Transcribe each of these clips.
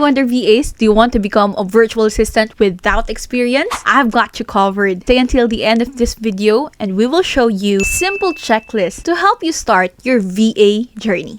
Wonder VAs, do you want to become a virtual assistant without experience? I've got you covered. Stay until the end of this video and we will show you a simple checklist to help you start your VA journey.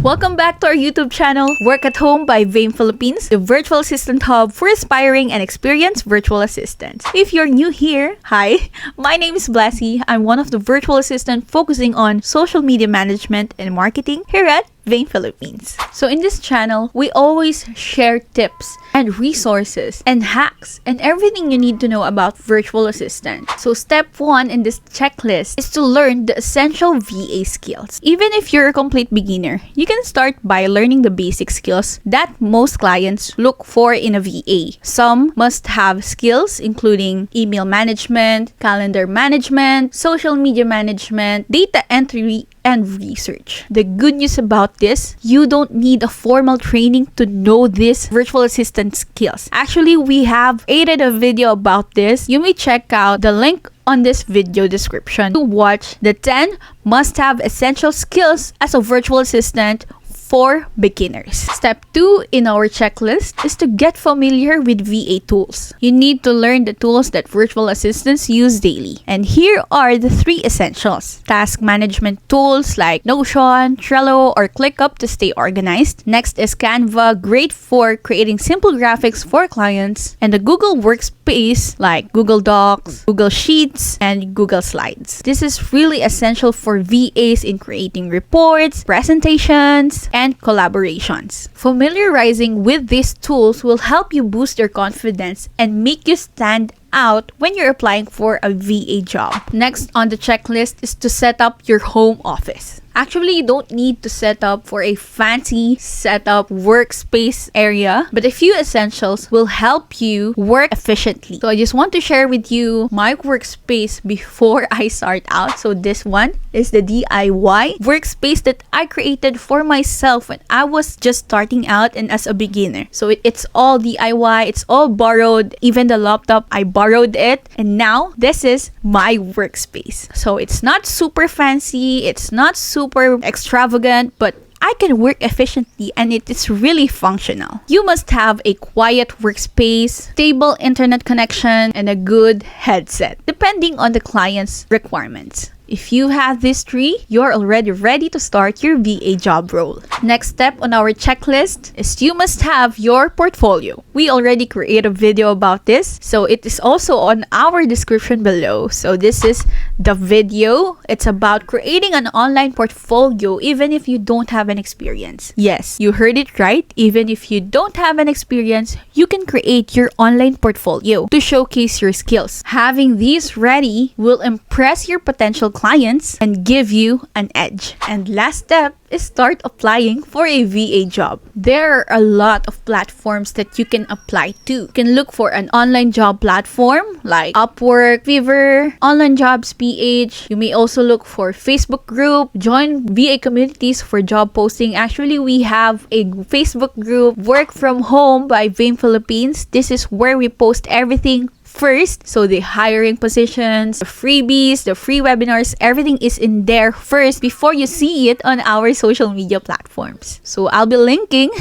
Welcome back to our YouTube channel, Work at Home by VAIM Philippines, the virtual assistant hub for aspiring and experienced virtual assistants. If you're new here, hi, my name is Blassie. I'm one of the virtual assistants focusing on social media management and marketing here at VAIM Philippines. So in this channel, we always share tips and resources and hacks and everything you need to know about virtual assistant. So step 1 in this checklist is to learn the essential VA skills. Even if you're a complete beginner, you can start by learning the basic skills that most clients look for in a VA. Some must have skills including email management, calendar management, social media management, data entry, and research. The good news about this, you don't need a formal training to know these virtual assistant skills. Actually, we have created a video about this. You may check out the link on this video description to watch the 10 must-have essential skills as a virtual assistant for beginners. Step 2 in our checklist is to get familiar with VA tools. You need to learn the tools that virtual assistants use daily. And here are the 3 essentials. Task management tools like Notion, Trello, or ClickUp to stay organized. Next is Canva, great for creating simple graphics for clients. And the Google Workspace like Google Docs, Google Sheets, and Google Slides. This is really essential for VAs in creating reports, presentations, and collaborations. Familiarizing with these tools will help you boost your confidence and make you stand out when you're applying for a VA job. Next on the checklist is to set up your home office. Actually, you don't need to set up for a fancy setup workspace area, but a few essentials will help you work efficiently. So I just want to share with you my workspace before I start out. So this one is the DIY workspace that I created for myself when I was just starting out and as a beginner. So it's all DIY, it's all borrowed, even the laptop, I borrowed it, and now this is my workspace. So it's not super fancy, it's not super extravagant, but I can work efficiently and it is really functional. You must have a quiet workspace, stable internet connection, and a good headset, depending on the client's requirements. If you have these 3, you're already ready to start your VA job role. Next step on our checklist is you must have your portfolio. We already created a video about this, so it is also on our description below. So this is the video. It's about creating an online portfolio even if you don't have an experience. Yes, you heard it right. Even if you don't have an experience, you can create your online portfolio to showcase your skills. Having these ready will impress your potential clients and give you an edge. And last step is start applying for a VA job. There are a lot of platforms that you can apply to. You can look for an online job platform like Upwork, Fiverr, Online Jobs PH. You may also look for Facebook group, join VA communities for job posting. Actually, we have a Facebook group, Work From Home by VAIM Philippines. This is where we post everything first. So the hiring positions, the freebies, the free webinars, everything is in there first before you see it on our social media platforms. So I'll be linking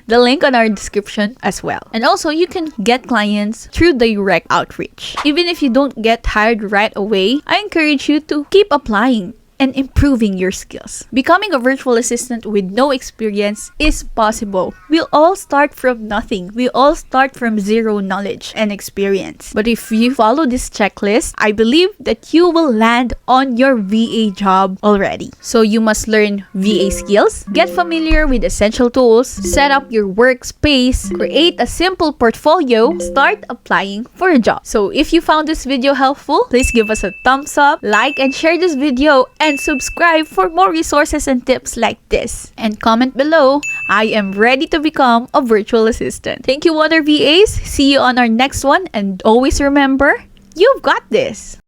the link on our description as well. And also you can get clients through direct outreach. Even if you don't get hired right away, I encourage you to keep applying and improving your skills. Becoming a virtual assistant with no experience is possible. We'll all start from nothing. We all start from zero knowledge and experience. But if you follow this checklist, I believe that you will land on your VA job already. So you must learn VA skills, get familiar with essential tools, set up your workspace, create a simple portfolio, start applying for a job. So if you found this video helpful, please give us a thumbs up, like and share this video, and subscribe for more resources and tips like this. And comment below, I am ready to become a virtual assistant. Thank you, Wonder VAs. See you on our next one, and always remember, you've got this.